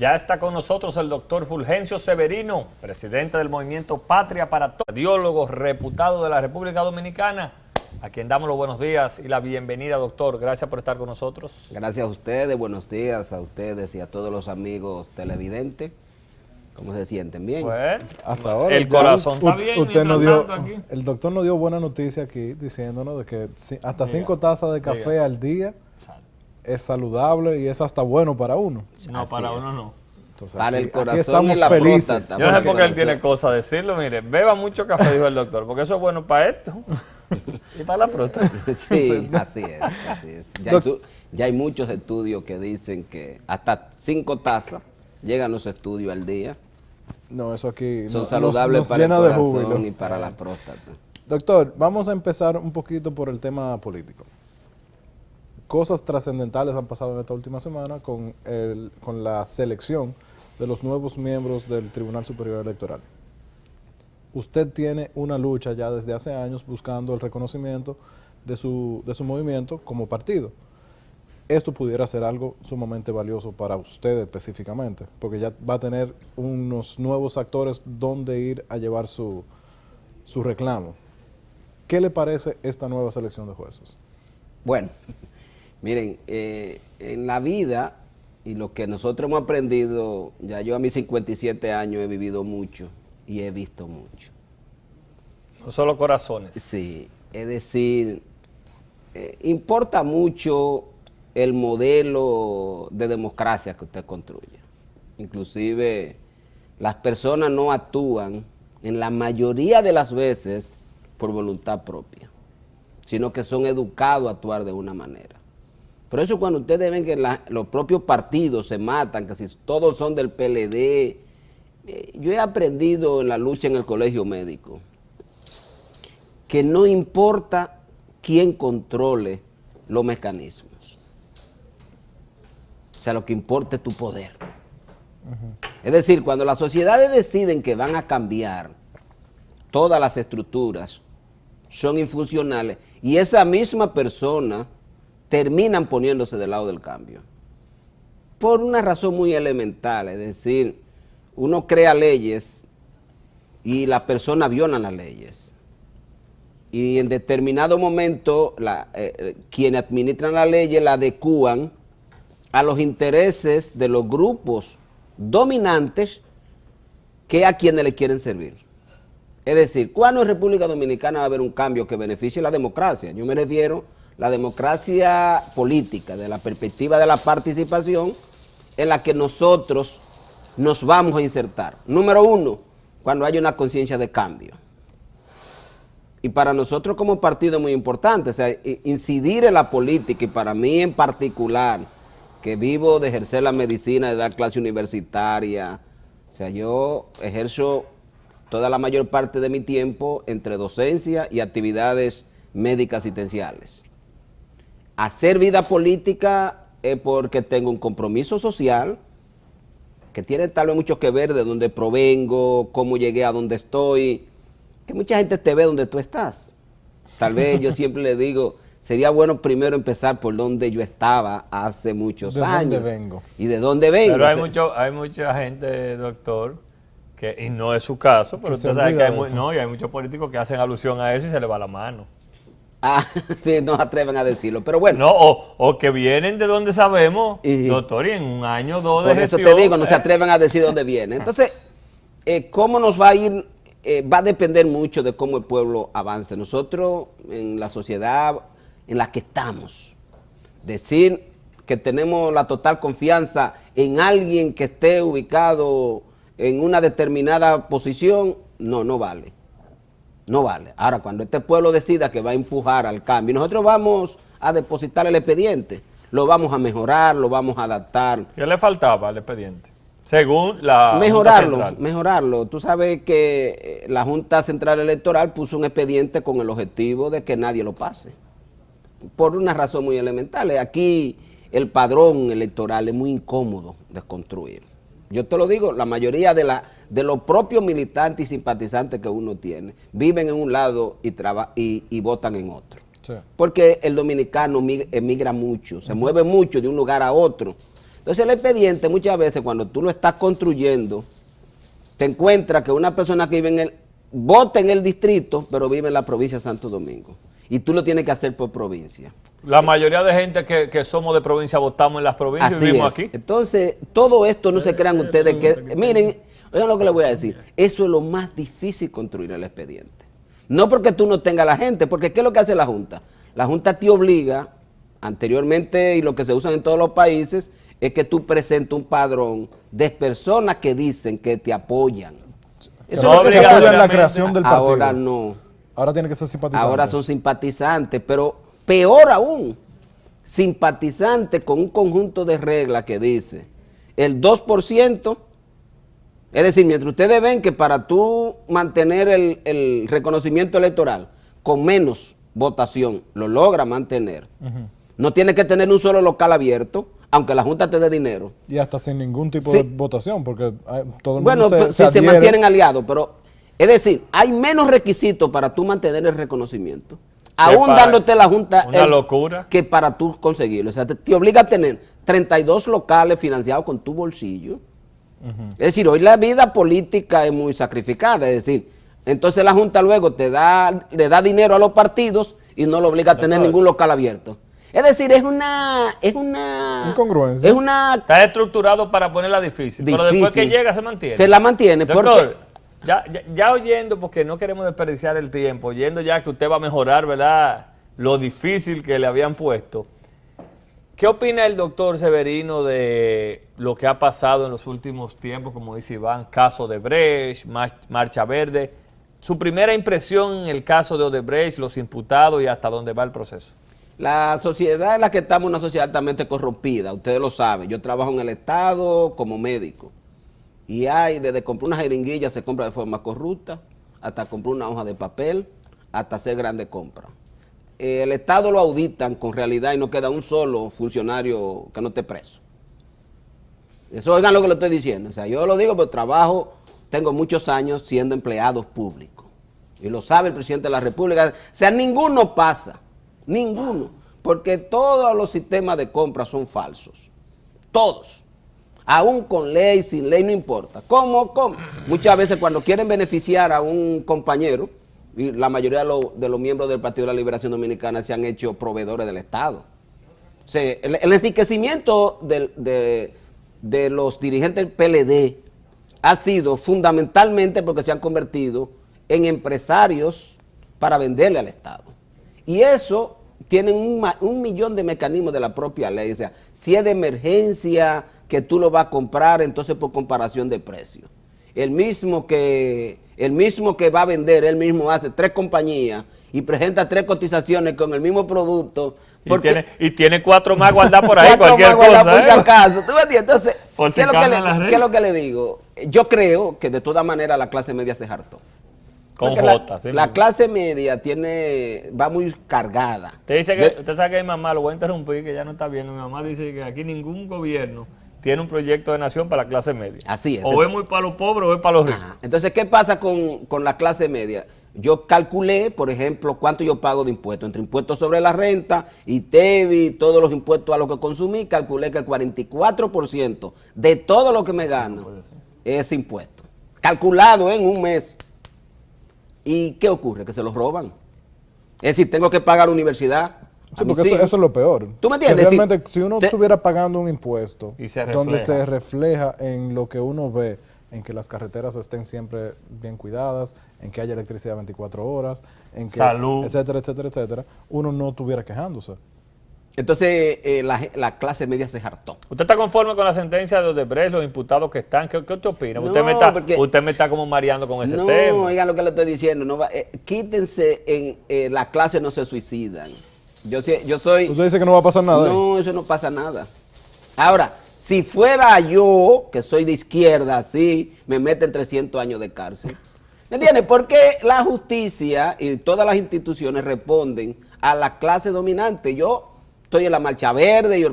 Ya está con nosotros el doctor Fulgencio Severino, presidente del movimiento Patria para Todos, cardiólogo reputado de la República Dominicana, a quien damos los buenos días y la bienvenida, doctor. Gracias por estar con nosotros. Gracias a ustedes, buenos días a ustedes y a todos los amigos televidentes. ¿Cómo se sienten? ¿Bien? Bueno, hasta ahora el corazón está bien. Usted nos dio, aquí. el doctor nos dio buena noticia aquí diciéndonos de que hasta 5 tazas de café al día es saludable y es hasta bueno para uno. No, Así para es. uno no. Entonces, Para el aquí corazón estamos y la felices. próstata. Yo no sé Para por qué él el tiene corazón. cosas a decirlo. Mire, beba mucho café, dijo el doctor, porque eso es bueno para esto y para la próstata. Sí, así es, así es. Ya hay muchos estudios que dicen que hasta 5 tazas llegan los estudios al día. No, eso aquí Son nos saludables para el llena de corazón júbilo. y para la próstata. Doctor, vamos a empezar un poquito por el tema político. Cosas trascendentales han pasado en esta última semana con la selección de los nuevos miembros del Tribunal Superior Electoral. Usted tiene una lucha ya desde hace años buscando el reconocimiento de su movimiento como partido. Esto pudiera ser algo sumamente valioso para usted específicamente, porque ya va a tener unos nuevos actores donde ir a llevar su reclamo. ¿Qué le parece esta nueva selección de jueces? Bueno, miren, en la vida y lo que nosotros hemos aprendido, ya yo a mis 57 años he vivido mucho y he visto mucho. No solo corazones. Sí, es decir, importa mucho el modelo de democracia que usted construye. Inclusive las personas no actúan en la mayoría de las veces por voluntad propia, sino que son educados a actuar de una manera. Por eso cuando ustedes ven que los propios partidos se matan, que si todos son del PLD, yo he aprendido en la lucha en el colegio médico que no importa quién controle los mecanismos. O sea, lo que importa es tu poder. Es decir, cuando las sociedades deciden que van a cambiar todas las estructuras, son infuncionales, y esa misma persona terminan poniéndose del lado del cambio. Por una razón muy elemental, es decir, uno crea leyes y las personas violan las leyes. Y en determinado momento, quienes administran las leyes la adecúan a los intereses de los grupos dominantes que a quienes le quieren servir. Es decir, ¿cuándo en República Dominicana va a haber un cambio que beneficie la democracia? Yo me refiero a la democracia política, de la perspectiva de la participación en la que nosotros nos vamos a insertar. Número 1, cuando haya una conciencia de cambio. Y para nosotros como partido es muy importante, o sea, incidir en la política, y para mí en particular, que vivo de ejercer la medicina, de dar clase universitaria, o sea, yo ejerzo toda la mayor parte de mi tiempo entre docencia y actividades médicas asistenciales. Hacer vida política es porque tengo un compromiso social que tiene tal vez mucho que ver de dónde provengo, cómo llegué a donde estoy, que mucha gente te ve donde tú estás. Tal vez yo siempre le digo, sería bueno primero empezar por donde yo estaba hace muchos años. ¿De dónde vengo? Y de dónde vengo. Pero hay mucha gente, doctor, y no es su caso, pero usted sabe que hay muchos políticos que hacen alusión a eso y se le va la mano. Ah, sí, no se atreven a decirlo, pero bueno. No, o que vienen de donde sabemos, doctor, y en un año o dos de Por eso gestión, te digo, no se atreven a decir dónde viene. Entonces, ¿cómo nos va a ir? Va a depender mucho de cómo el pueblo avance. Nosotros, en la sociedad en la que estamos, decir que tenemos la total confianza en alguien que esté ubicado en una determinada posición, no vale. No vale. Ahora, cuando este pueblo decida que va a empujar al cambio, nosotros vamos a depositar el expediente, lo vamos a mejorar, lo vamos a adaptar. ¿Qué le faltaba al expediente? Según la Mejorarlo. Tú sabes que la Junta Central Electoral puso un expediente con el objetivo de que nadie lo pase. Por una razón muy elemental. Aquí el padrón electoral es muy incómodo de construir. Yo te lo digo, la mayoría de los propios militantes y simpatizantes que uno tiene viven en un lado y votan en otro. Sí. Porque el dominicano emigra mucho, se mueve mucho de un lugar a otro. Entonces el expediente muchas veces cuando tú lo estás construyendo, te encuentras que una persona que vota en el distrito, pero vive en la provincia de Santo Domingo. Y tú lo tienes que hacer por provincia. La mayoría de gente que somos de provincia votamos en las provincias y vivimos aquí. Entonces, todo esto no se crean ustedes que... Miren, oigan lo que les voy a decir. Eso es lo más difícil construir el expediente. No porque tú no tengas la gente, porque ¿qué es lo que hace la Junta? La Junta te obliga, anteriormente, y lo que se usa en todos los países, es que tú presentes un padrón de personas que dicen que te apoyan. Eso No es lo que se apoyan hace. la creación del partido. Ahora no. Ahora tiene que ser simpatizante. Ahora son simpatizantes, pero peor aún, simpatizantes con un conjunto de reglas que dice el 2%, es decir, mientras ustedes ven que para tú mantener el reconocimiento electoral con menos votación, lo logra mantener, no tiene que tener un solo local abierto, aunque la Junta te dé dinero. Y hasta sin ningún tipo Sí. de votación, porque todo el Bueno, mundo si se adhiere. mantienen aliados, pero es decir, hay menos requisitos para tú mantener el reconocimiento, aún para- dándote la Junta una locura. que para tú conseguirlo. O sea, te obliga a tener 32 locales financiados con tu bolsillo. Es decir, hoy la vida política es muy sacrificada, es decir, entonces la Junta luego le da dinero a los partidos y no lo obliga a tener Doctor. ningún local abierto. Es decir, es una Incongruencia. Es una Está estructurado para ponerla difícil, pero después que difícil. llega se mantiene. Se la mantiene. Doctor, ya oyendo, porque no queremos desperdiciar el tiempo, oyendo ya que usted va a mejorar, ¿verdad?, lo difícil que le habían puesto. ¿Qué opina el doctor Severino de lo que ha pasado en los últimos tiempos, como dice Iván, caso de Odebrecht, Marcha Verde? Su primera impresión en el caso de Odebrecht, los imputados y hasta dónde va el proceso. La sociedad en la que estamos es una sociedad altamente corrompida, ustedes lo saben. Yo trabajo en el Estado como médico y desde comprar una jeringuilla se compra de forma corrupta, hasta comprar una hoja de papel, hasta hacer grandes compras. El Estado lo auditan con realidad y no queda un solo funcionario que no esté preso. Eso oigan lo que le estoy diciendo. O sea, yo lo digo porque tengo muchos años siendo empleado público. Y lo sabe el presidente de la República. O sea, ninguno pasa. Ninguno. Porque todos los sistemas de compra son falsos. Todos. Aún con ley, sin ley, no importa. ¿Cómo? Muchas veces cuando quieren beneficiar a un compañero, y la mayoría de los miembros del Partido de la Liberación Dominicana se han hecho proveedores del Estado. O sea, el enriquecimiento de los dirigentes del PLD ha sido fundamentalmente porque se han convertido en empresarios para venderle al Estado. Y eso tienen un millón de mecanismos de la propia ley. O sea, si es de emergencia que tú lo vas a comprar, entonces por comparación de precios. El mismo que va a vender, él mismo hace 3 compañías y presenta 3 cotizaciones con el mismo producto. Y tiene 4 más guardadas por ahí, 4 cualquier más guardadas cosa. por si acaso. ¿Tú me entiendes? Entonces, Por si ¿qué es cambian lo que le digo? Yo creo que de todas maneras la clase media se hartó. Con Porque J, sí. la clase media va muy cargada. Usted sabe que mi mamá, lo voy a interrumpir, que ya no está viendo, mi mamá dice que aquí ningún gobierno tiene un proyecto de nación para la clase media. Así es. O es muy para los pobres o es para los ricos. Ajá. Entonces, ¿qué pasa con la clase media? Yo calculé, por ejemplo, cuánto yo pago de impuestos, entre impuestos sobre la renta, ITEVI, todos los impuestos a lo que consumí, calculé que el 44% de todo lo que me gano es impuesto. Calculado en un mes. ¿Y qué ocurre? Que se los roban. Es decir, tengo que pagar universidad. Sí, porque eso es lo peor. ¿Tú me entiendes? Que realmente, si uno estuviera pagando un impuesto Y se donde refleja. se refleja en lo que uno ve, en que las carreteras estén siempre bien cuidadas, en que haya electricidad 24 horas, en que, Salud. etcétera, etcétera, etcétera, uno no estuviera quejándose. Entonces, la clase media se hartó. ¿Usted está conforme con la sentencia de Odebrecht, los imputados que están? ¿Qué usted opina? No, usted, porque- me está como mareando con ese No, tema. oigan lo que le estoy diciendo. Quítense, la clase no se suicidan. Yo soy... Usted dice que no va a pasar nada. No, eso no pasa nada. Ahora, si fuera yo, que soy de izquierda, sí, me meten 300 años de cárcel. ¿Me entiendes? Porque la justicia y todas las instituciones responden a la clase dominante. Yo estoy en la Marcha Verde y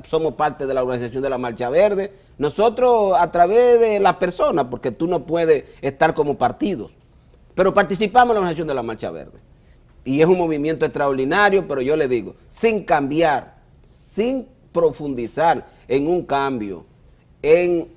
somos parte de la organización de la Marcha Verde. Nosotros, a través de las personas, porque tú no puedes estar como partidos, pero participamos en la organización de la Marcha Verde. Y es un movimiento extraordinario, pero yo le digo, sin cambiar, sin profundizar en un cambio en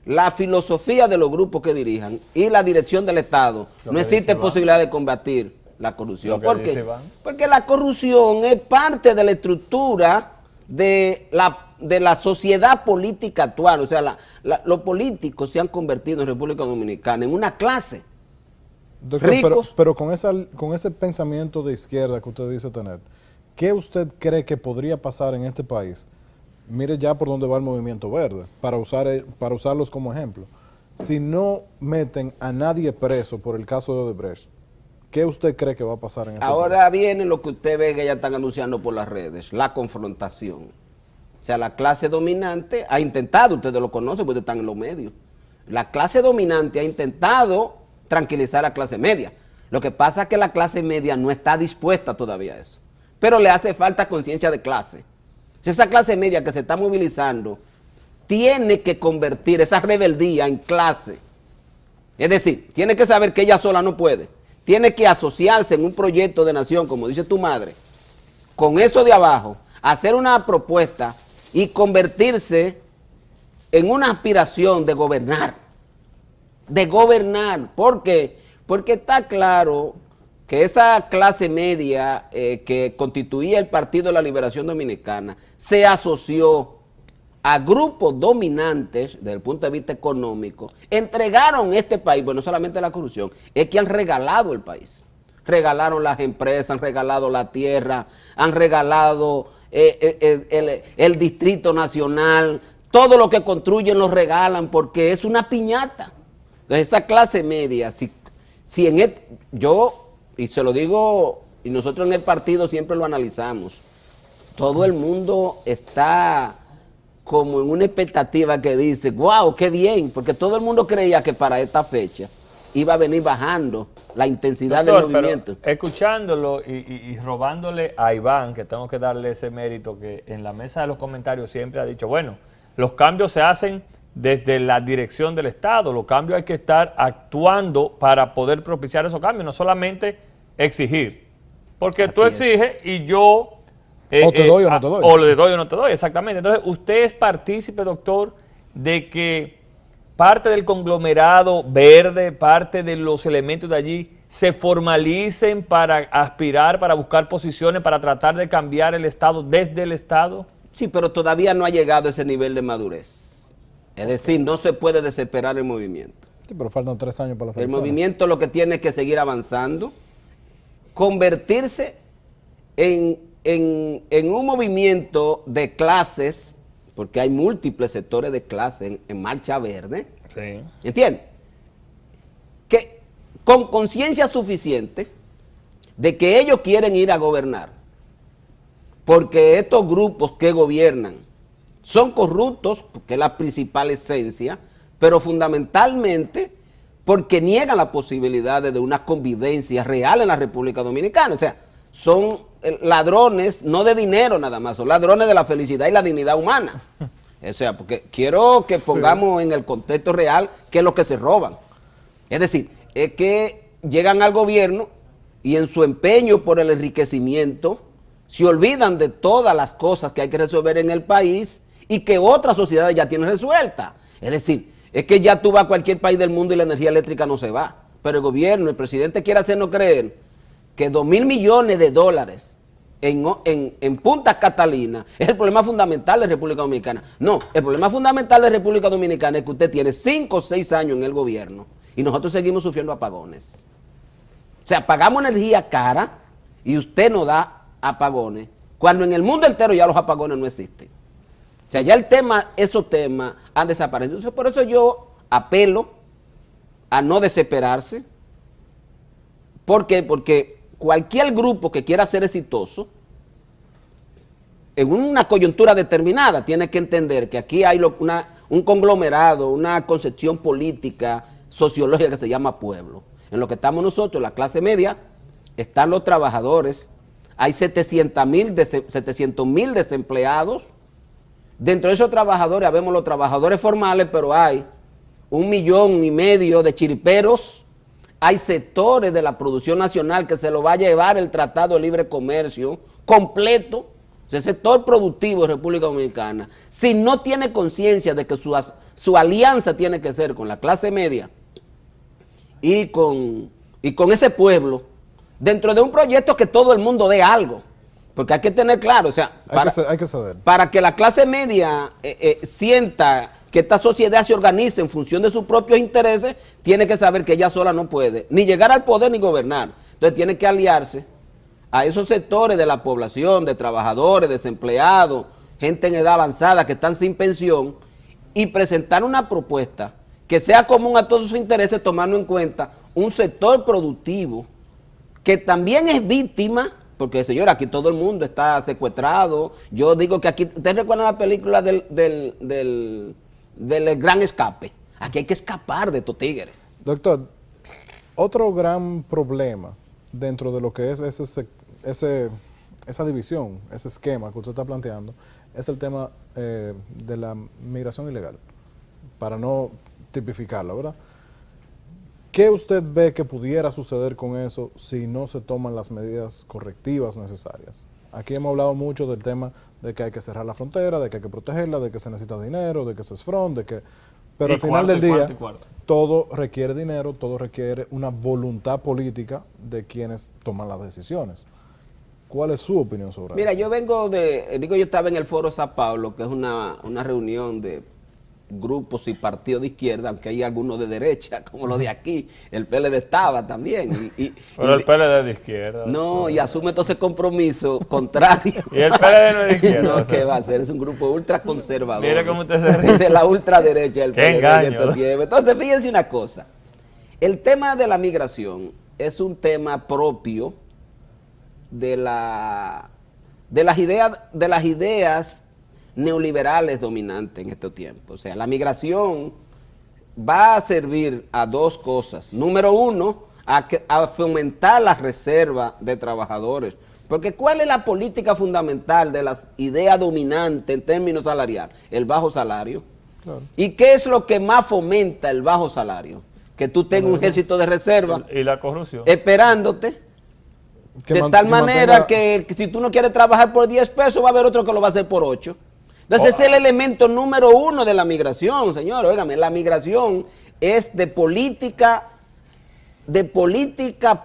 la filosofía de los grupos que dirijan y la dirección del Estado, no existe posibilidad de combatir la corrupción. ¿Por qué? Porque la corrupción es parte de la estructura de la sociedad política actual. O sea, los políticos se han convertido en República Dominicana en una clase. Doctor, ricos. pero con ese pensamiento de izquierda que usted dice tener, ¿qué usted cree que podría pasar en este país? Mire ya por dónde va el Movimiento Verde, para usarlos como ejemplo. Si no meten a nadie preso por el caso de Odebrecht, ¿qué usted cree que va a pasar en este país? Ahora viene lo que usted ve que ya están anunciando por las redes, la confrontación. O sea, la clase dominante ha intentado, ustedes lo conocen porque están en los medios, la clase dominante ha intentado tranquilizar a la clase media. Lo que pasa es que la clase media no está dispuesta todavía a eso, pero le hace falta conciencia de clase. Si esa clase media que se está movilizando tiene que convertir esa rebeldía en clase, es decir, tiene que saber que ella sola no puede, tiene que asociarse en un proyecto de nación, como dice tu madre, con eso de abajo, hacer una propuesta y convertirse en una aspiración de gobernar. ¿Por qué? Porque está claro que esa clase media que constituía el Partido de la Liberación Dominicana se asoció a grupos dominantes desde el punto de vista económico, entregaron este país, bueno, no solamente la corrupción, es que han regalado el país. Regalaron las empresas, han regalado la tierra, han regalado el Distrito Nacional, todo lo que construyen lo regalan porque es una piñata. Entonces esa clase media, si en yo, y se lo digo, y nosotros en el partido siempre lo analizamos, todo el mundo está como en una expectativa que dice, wow, qué bien, porque todo el mundo creía que para esta fecha iba a venir bajando la intensidad del movimiento. Pero escuchándolo y robándole a Iván, que tengo que darle ese mérito, que en la mesa de los comentarios siempre ha dicho, bueno, los cambios se hacen desde la dirección del Estado, los cambios hay que estar actuando para poder propiciar esos cambios, no solamente exigir, porque Así tú es. exiges y yo... o te doy o no te doy. O le doy o no te doy, exactamente. Entonces, usted es partícipe, doctor, de que parte del conglomerado verde, parte de los elementos de allí, se formalicen para aspirar, para buscar posiciones, para tratar de cambiar el Estado desde el Estado. Sí, pero todavía no ha llegado a ese nivel de madurez. Es decir, no se puede desesperar el movimiento. Sí, pero faltan 3 años para las El elecciones. movimiento lo que tiene es que seguir avanzando, convertirse en un movimiento de clases, porque hay múltiples sectores de clase en Marcha Verde, Sí. ¿entiendes? Que con conciencia suficiente de que ellos quieren ir a gobernar, porque estos grupos que gobiernan son corruptos, porque es la principal esencia, pero fundamentalmente porque niegan la posibilidad de una convivencia real en la República Dominicana. O sea, son ladrones, no de dinero nada más, son ladrones de la felicidad y la dignidad humana. O sea, porque quiero que pongamos en el contexto real qué es lo que se roban. Es decir, es que llegan al gobierno y en su empeño por el enriquecimiento se olvidan de todas las cosas que hay que resolver en el país y que otras sociedades ya tienen resuelta. Es decir, es que ya tú vas a cualquier país del mundo y la energía eléctrica no se va. Pero el gobierno, el presidente quiere hacernos creer que 2.000 millones de dólares en Punta Catalina es el problema fundamental de República Dominicana. No, el problema fundamental de República Dominicana es que usted tiene 5 o 6 años en el gobierno y nosotros seguimos sufriendo apagones. O sea, pagamos energía cara y usted nos da apagones, cuando en el mundo entero ya los apagones no existen. O sea, ya esos temas han desaparecido. Entonces, por eso yo apelo a no desesperarse. ¿Por qué? Porque cualquier grupo que quiera ser exitoso, en una coyuntura determinada, tiene que entender que aquí hay un conglomerado, una concepción política, sociológica que se llama pueblo. En lo que estamos nosotros, la clase media, están los trabajadores, hay 700.000 desempleados. Dentro de esos trabajadores, habemos los trabajadores formales, pero hay 1,5 millones de chiriperos. Hay sectores de la producción nacional que se lo va a llevar el Tratado de Libre Comercio completo. O sea, el sector productivo de República Dominicana, si no tiene conciencia de que su alianza tiene que ser con la clase media y con ese pueblo, dentro de un proyecto que todo el mundo dé algo, porque hay que tener claro, o sea, hay que ceder. Para que la clase media sienta que esta sociedad se organice en función de sus propios intereses, tiene que saber que ella sola no puede ni llegar al poder ni gobernar. Entonces tiene que aliarse a esos sectores de la población, de trabajadores, desempleados, gente en edad avanzada que están sin pensión, y presentar una propuesta que sea común a todos sus intereses, tomando en cuenta un sector productivo que también es víctima, porque señor, aquí todo el mundo está secuestrado. Yo digo que aquí, ¿ustedes recuerdan la película del Gran Escape? Aquí hay que escapar de estos tigres. Doctor, otro gran problema dentro de lo que es esa división, ese esquema que usted está planteando, es el tema de la migración ilegal, para no tipificarla, ¿verdad? ¿Qué usted ve que pudiera suceder con eso si no se toman las medidas correctivas necesarias? Aquí hemos hablado mucho del tema de que hay que cerrar la frontera, de que hay que protegerla, de que se necesita dinero, de que se es front, de que... Pero al final del día, todo requiere dinero, todo requiere una voluntad política de quienes toman las decisiones. ¿Cuál es su opinión sobre eso? Mira, yo estaba en el Foro Sao Paulo, que es una reunión de grupos y partidos de izquierda, aunque hay algunos de derecha, como los de aquí. El PLD estaba también. Pero el PLD es de izquierda. No, y asume todo ese compromiso contrario. Y el PLD no es de izquierda. No, ¿qué va a ser? Es un grupo ultraconservador. Mira cómo usted se ríe. De la ultraderecha del Qué PLD. engaño. Entonces, fíjense una cosa. El tema de la migración es un tema propio de las ideas neoliberales dominantes en estos tiempos. O sea, la migración va a servir a dos cosas. Número uno, a fomentar la reserva de trabajadores. Porque ¿cuál es la política fundamental de las ideas dominantes en términos salariales? El bajo salario. Claro. ¿Y qué es lo que más fomenta el bajo salario? Que tú tengas un ejército de reserva. Y la corrupción. Esperándote. De tal manera que si tú no quieres trabajar por 10 pesos, va a haber otro que lo va a hacer por 8. Entonces ese es el elemento número uno de la migración, señor. Óigame, la migración es de política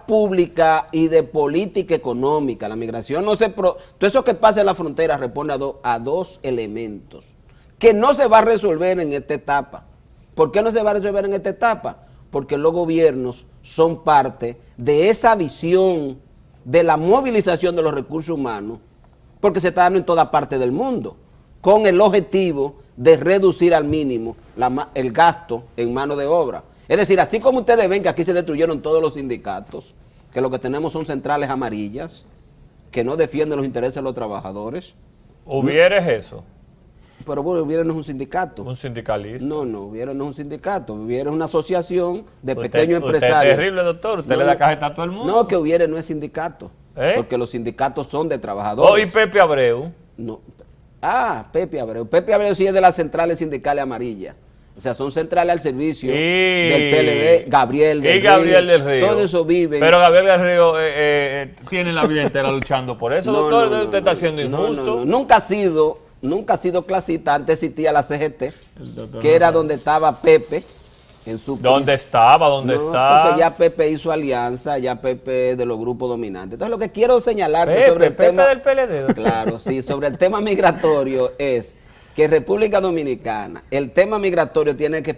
pública y de política económica. La migración no se... Todo eso que pasa en la frontera responde a dos elementos que no se va a resolver en esta etapa. ¿Por qué no se va a resolver en esta etapa? Porque los gobiernos son parte de esa visión de la movilización de los recursos humanos, porque se está dando en toda parte del mundo, con el objetivo de reducir al mínimo el gasto en mano de obra. Es decir, así como ustedes ven que aquí se destruyeron todos los sindicatos, que lo que tenemos son centrales amarillas, que no defienden los intereses de los trabajadores. ¿Hubiera eso? Pero bueno, Hubiera no es un sindicato. ¿Un sindicalista? No, Hubiera no es un sindicato. Hubiera es una asociación de pequeños empresarios. Usted es terrible, doctor. Usted le da cajeta a todo el mundo. No, que Hubiera no es sindicato. Porque los sindicatos son de trabajadores. Oh, ¿y Pepe Abreu? No. Pepe Abreu. Pepe Abreu sí es de las centrales sindicales amarillas. O sea, son centrales al servicio del PLD. Gabriel del Río. Todo eso vive. Pero Gabriel del Río tiene la vida entera luchando por eso, doctor. Usted está siendo injusto. Nunca ha sido clasista. Antes existía la CGT, que era donde estaba Pepe. ¿Dónde estaba? Está? Porque ya Pepe hizo alianza, ya Pepe es de los grupos dominantes. Entonces lo que quiero señalarte sobre el Pepe tema... del PLD. Claro, sí, sobre el tema migratorio es que en República Dominicana el tema migratorio tiene que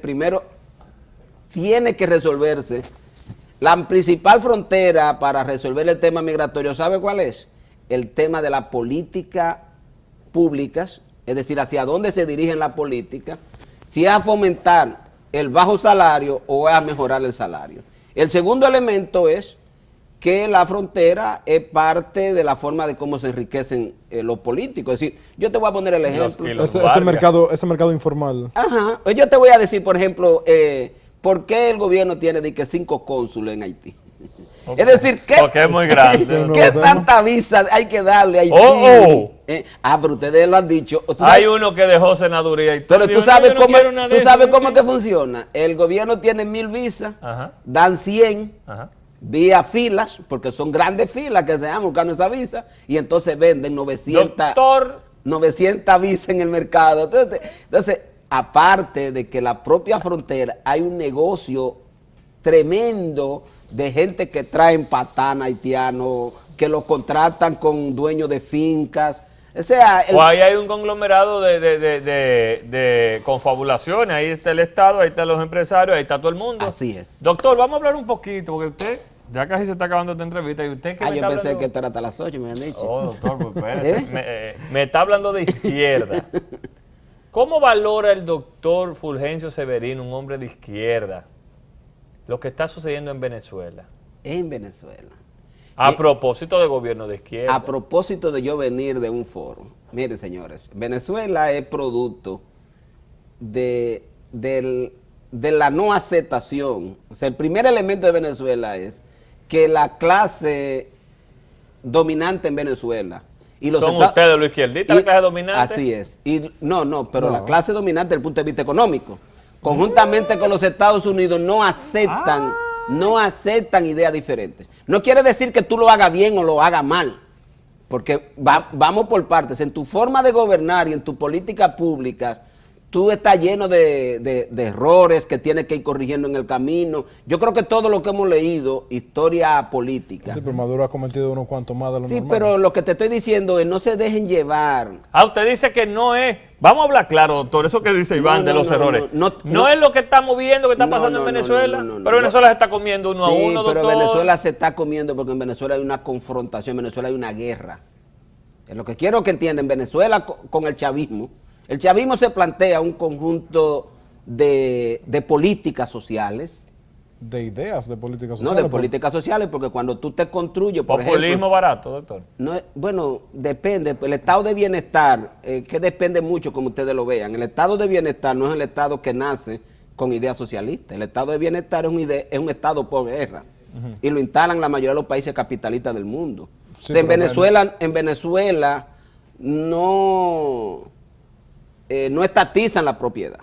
resolverse. La principal frontera para resolver el tema migratorio, ¿sabe cuál es? El tema de la política públicas, es decir, hacia dónde se dirigen las políticas, si es a fomentar el bajo salario o es a mejorar el salario. El segundo elemento es que la frontera es parte de la forma de cómo se enriquecen los políticos. Es decir, yo te voy a poner el ejemplo. Ese mercado informal. Ajá. Yo te voy a decir, por ejemplo, ¿por qué el gobierno tiene 5 cónsules en Haití? Es decir, porque es muy grande. ¿Qué tanta visa hay que darle a Haití? Pero ustedes lo han dicho. Hay uno que dejó senaduría y pero tú sabes cómo es que funciona. El gobierno tiene 1000 visas, dan 100. vía filas, porque son grandes filas que se van buscando esa visa, y entonces venden 900 visas en el mercado. Entonces, aparte de que la propia frontera hay un negocio tremendo de gente que traen patán haitiano, que los contratan con dueños de fincas. O sea, o ahí hay un conglomerado de confabulaciones. Ahí está el Estado, ahí están los empresarios, ahí está todo el mundo. Así es. Doctor, vamos a hablar un poquito, porque usted ya casi se está acabando esta entrevista. Y usted que yo pensé que esto era hasta las 8, me han dicho. Oh, doctor, pues espérese. Me está hablando de izquierda. ¿Cómo valora el doctor Fulgencio Severino, un hombre de izquierda, lo que está sucediendo en Venezuela? En Venezuela. A propósito de gobierno de izquierda. A propósito de yo venir de un foro. Miren, señores, Venezuela es producto de la no aceptación. O sea, el primer elemento de Venezuela es que la clase dominante en Venezuela... ¿Son ustedes los izquierdistas la clase dominante? Así es. Pero la clase dominante desde el punto de vista económico. Conjuntamente con los Estados Unidos no aceptan ideas diferentes. No quiere decir que tú lo hagas bien o lo hagas mal, porque vamos por partes. En tu forma de gobernar y en tu política pública, tú estás lleno de errores que tienes que ir corrigiendo en el camino. Yo creo que todo lo que hemos leído, historia política. Sí, pero Maduro ha cometido unos cuantos más de lo normal. Sí, pero lo que te estoy diciendo es no se dejen llevar. Usted dice que no es... Vamos a hablar claro, doctor, eso que dice Iván de los errores. No es lo que estamos viendo que está pasando en Venezuela, pero Venezuela se está comiendo uno a uno, doctor. Sí, pero Venezuela se está comiendo porque en Venezuela hay una confrontación, en Venezuela hay una guerra. Es lo que quiero que entiendan, Venezuela con el chavismo. El chavismo se plantea un conjunto de políticas sociales. De ideas de políticas sociales. No, de políticas sociales, porque cuando tú te construyes, por ejemplo... Populismo barato, doctor. Bueno, depende. El estado de bienestar, que depende mucho como ustedes lo vean. El estado de bienestar no es el estado que nace con ideas socialistas. El estado de bienestar es un estado por guerra. Y lo instalan la mayoría de los países capitalistas del mundo. Sí, o sea, en Venezuela no estatizan la propiedad.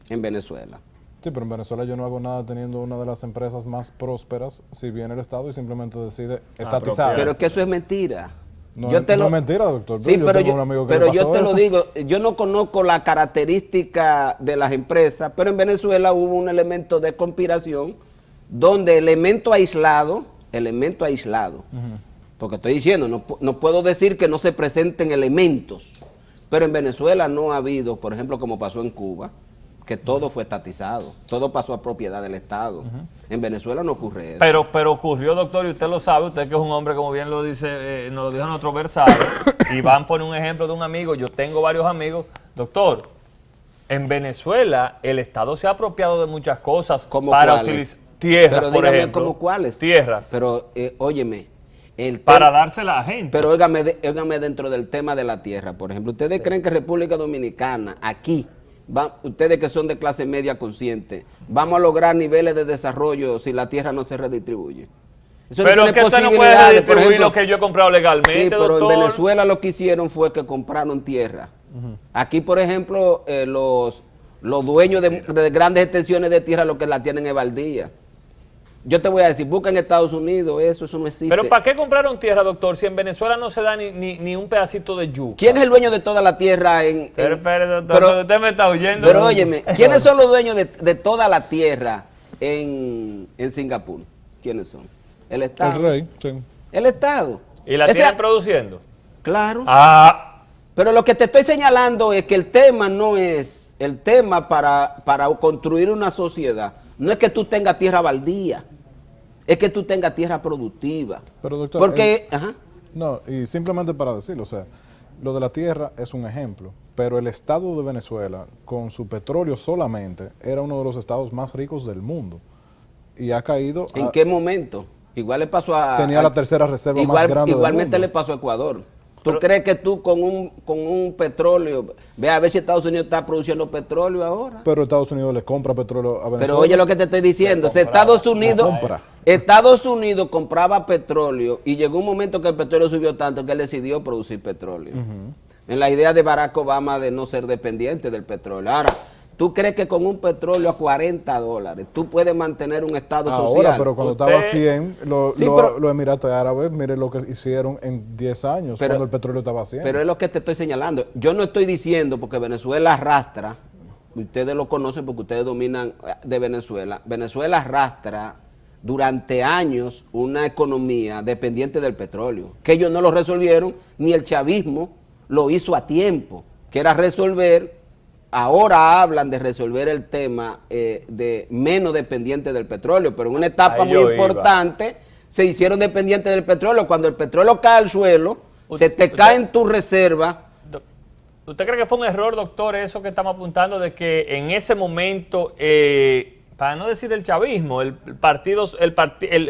En Venezuela. Sí, pero en Venezuela yo no hago nada teniendo una de las empresas más prósperas si viene el Estado y simplemente decide estatizar. Pero es que eso es mentira. No es mentira, doctor. Sí, pero yo te lo digo, yo no conozco la característica de las empresas, pero en Venezuela hubo un elemento de conspiración donde elemento aislado, porque estoy diciendo, no puedo decir que no se presenten elementos, pero en Venezuela no ha habido, por ejemplo, como pasó en Cuba, que todo fue estatizado, todo pasó a propiedad del Estado. En Venezuela no ocurre eso. Pero ocurrió, doctor, y usted lo sabe, usted que es un hombre, como bien lo dice, nos lo dijo nuestro versario, y van por un ejemplo de un amigo, yo tengo varios amigos. Doctor, en Venezuela el Estado se ha apropiado de muchas cosas para utilizar tierras, pero por ejemplo. ¿Cómo cuáles? Tierras. Pero, óyeme, para dársela a la gente. Pero óigame dentro del tema de la tierra, por ejemplo, ¿ustedes creen que República Dominicana, aquí, ustedes que son de clase media consciente, vamos a lograr niveles de desarrollo si la tierra no se redistribuye? Eso pero no que usted no puede redistribuir lo que yo he comprado legalmente, sí, pero doctor. En Venezuela lo que hicieron fue que compraron tierra. Aquí, por ejemplo, los dueños de grandes extensiones de tierra lo que la tienen es baldía. Yo te voy a decir, busca en Estados Unidos, eso no existe. Pero ¿para qué compraron tierra, doctor, si en Venezuela no se da ni un pedacito de yuca? ¿Quién es el dueño de toda la tierra Pero, doctor, usted me está oyendo. Pero óyeme, ¿quiénes son los dueños de toda la tierra en Singapur? ¿Quiénes son? El Estado. El rey, sí. El Estado. ¿Y la tienen produciendo? Claro. Pero lo que te estoy señalando es que el tema no es, el tema para construir una sociedad, no es que tú tengas tierra baldía, es que tú tengas tierra productiva. Pero doctor, porque, no, y simplemente para decirlo, o sea, lo de la tierra es un ejemplo, pero el estado de Venezuela, con su petróleo solamente, era uno de los estados más ricos del mundo. Y ha caído... ¿En qué momento? Igual le pasó tenía la tercera reserva más grande igualmente del mundo. Le pasó a Ecuador. ¿Tú crees que tú con un petróleo, ve a ver si Estados Unidos está produciendo petróleo ahora? Pero Estados Unidos le compra petróleo a Venezuela. Pero oye lo que te estoy diciendo, Estados Unidos compraba petróleo y llegó un momento que el petróleo subió tanto que él decidió producir petróleo. En la idea de Barack Obama de no ser dependiente del petróleo. Ahora, ¿Tú crees que con un petróleo a $40 tú puedes mantener un estado Ahora, social? pero cuando Usted- estaba a 100, Sí, pero- los Emiratos Árabes, mire lo que hicieron en 10 años, Pero- cuando el petróleo estaba a 100. Pero es lo que te estoy señalando. Yo no estoy diciendo porque Venezuela arrastra, ustedes lo conocen porque ustedes dominan de Venezuela. Venezuela arrastra durante años una economía dependiente del petróleo, que ellos no lo resolvieron, ni el chavismo lo hizo a tiempo, que era resolver. Ahora hablan de resolver el tema de menos dependiente del petróleo, pero en una etapa Ahí muy yo iba. importante se hicieron dependientes del petróleo. Cuando el petróleo cae al suelo, se te Usted- cae en tu reserva. ¿Usted cree que fue un error, doctor, eso que estamos apuntando de que en ese momento, para no decir el chavismo, el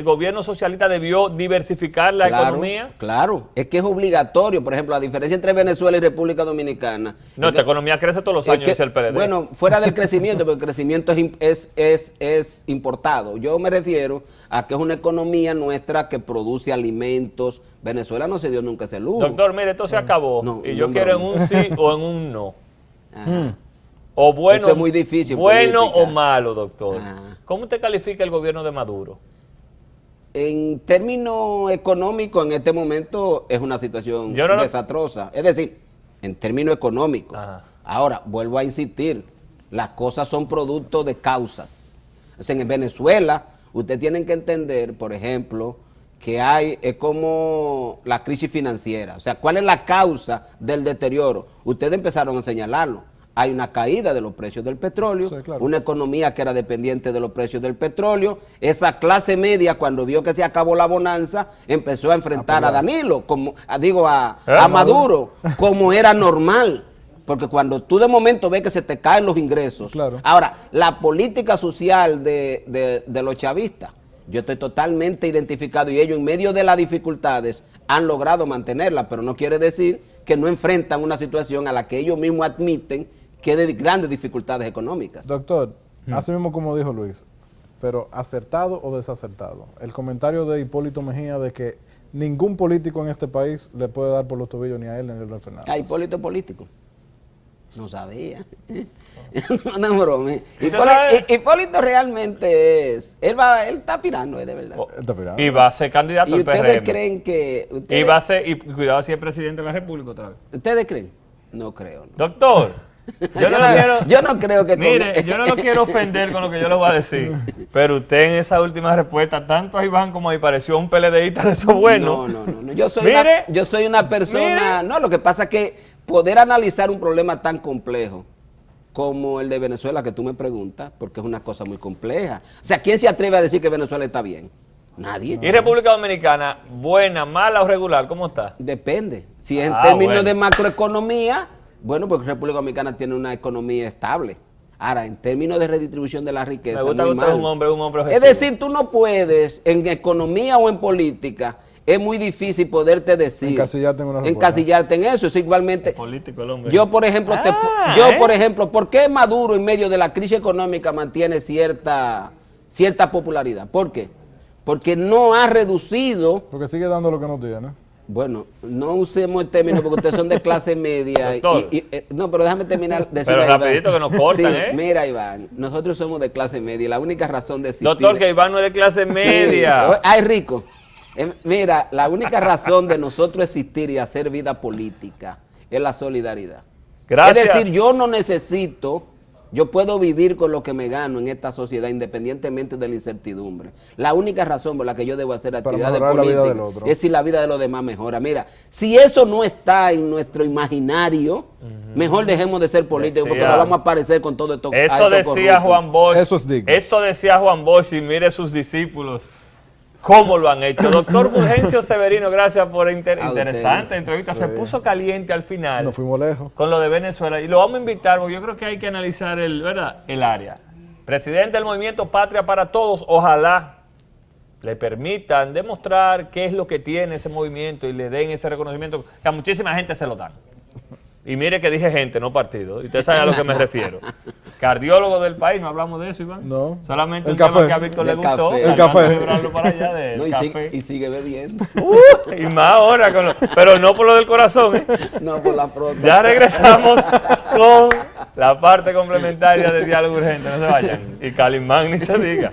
gobierno socialista debió diversificar la economía? Claro, es que es obligatorio. Por ejemplo, la diferencia entre Venezuela y República Dominicana. No, esta economía crece todos los años, dice el PLD. Bueno, fuera del crecimiento, porque el crecimiento es importado. Yo me refiero a que es una economía nuestra que produce alimentos. Venezuela no se dio nunca ese lujo. Doctor, mire, esto se acabó. No, y yo no, quiero en broma. un sí o en un no. Ajá. O bueno, Eso es muy difícil en bueno política. o malo, doctor. Ah. ¿Cómo usted califica el gobierno de Maduro? En términos económicos, en este momento es una situación Yo no lo- desastrosa. Es decir, en términos económicos. Ajá. Ahora, vuelvo a insistir, las cosas son producto de causas. O sea, en Venezuela, ustedes tienen que entender, por ejemplo, que es como la crisis financiera. O sea, ¿cuál es la causa del deterioro? Ustedes empezaron a señalarlo. Hay una caída de los precios del petróleo, Sí, claro. una economía que era dependiente de los precios del petróleo. Esa clase media, cuando vio que se acabó la bonanza, empezó a enfrentar a Danilo, a Maduro, como era normal. Porque cuando tú de momento ves que se te caen los ingresos. Claro. Ahora, la política social de los chavistas, yo estoy totalmente identificado y ellos en medio de las dificultades han logrado mantenerla, pero no quiere decir que no enfrentan una situación a la que ellos mismos admiten que es de grandes dificultades económicas. Doctor, así mismo como dijo Luis, pero ¿acertado o desacertado? El comentario de Hipólito Mejía de que ningún político en este país le puede dar por los tobillos ni a él ni a Leonel Fernández. Hipólito es político. No sabía. No es broma. ¿Usted sabe? Hipólito realmente él está aspirando, de verdad. Oh, Está pirando. Y va a ser candidato ¿Y al ustedes PRM. creen que... Y va a ser, y cuidado si es presidente de la República otra vez. ¿Ustedes creen? No creo. No. Doctor, yo no lo quiero... yo no creo que... Mire, yo no lo quiero ofender con lo que yo le voy a decir, pero usted en esa última respuesta, tanto a Iván como a mí, pareció un PLDista de esos buenos. No. Yo soy, Mire, yo soy una persona... mire. No, lo que pasa es que poder analizar un problema tan complejo como el de Venezuela que tú me preguntas, porque es una cosa muy compleja. O sea, ¿quién se atreve a decir que Venezuela está bien? Nadie. ¿Y República Dominicana, buena, mala o regular? ¿Cómo está? Depende. Si en Ah, términos bueno. de macroeconomía, bueno, porque República Dominicana tiene una economía estable. Ahora, en términos de redistribución de la riqueza, Me gusta muy que usted es mal. un hombre Es objetivo. decir, tú no puedes, en economía o en política, es muy difícil poderte decir. Encasillarte en una respuesta. Encasillarte en eso. Es igualmente. Político el hombre. Yo, por ejemplo, Ah, por ejemplo, ¿por qué Maduro en medio de la crisis económica mantiene cierta popularidad? ¿Por qué? Porque no ha reducido. Porque sigue dando lo que no tiene. Bueno, no usemos el término porque ustedes son de clase media. Doctor. No, pero déjame terminar. Pero rapidito que nos cortan, ¿eh? Mira, Iván, nosotros somos de clase media. La única razón de existir... Doctor, que Iván no es de clase Sí. media. Ay, rico. Mira, la única razón de nosotros existir y hacer vida política es la solidaridad. Gracias. Es decir, yo no necesito... Yo puedo vivir con lo que me gano en esta sociedad independientemente de la incertidumbre. La única razón por la que yo debo hacer actividades mejorar la vida políticas del otro. es si la vida de los demás mejora. Mira, si eso no está en nuestro imaginario, mejor dejemos de ser políticos porque Decía- no vamos a aparecer con todo esto. Eso decía Juan Bosch. Eso es digno. Eso decía Juan Bosch y mire sus discípulos cómo lo han hecho. Doctor Fulgencio Severino, gracias por A interesante ustedes. entrevista. Sí. Se puso caliente al final Nos fuimos lejos. con lo de Venezuela y lo vamos a invitar porque yo creo que hay que analizar ¿verdad? El área. Presidente del Movimiento Patria para Todos, ojalá le permitan demostrar qué es lo que tiene ese movimiento y le den ese reconocimiento que a muchísima gente se lo dan. Y mire que dije gente, no partido. Y usted sabe a lo que me refiero. Cardiólogo del país, no hablamos de eso, Iván. No. Solamente El un tema café. que a Víctor le Del gustó. café. El sacando café. a celebrarlo para allá del No, y, café. y sigue bebiendo. Y más ahora, pero no por lo del corazón. ¿Eh? No por la prota. Ya regresamos con la parte complementaria de Diálogo Urgente, no se vayan. Y Calimán ni se diga.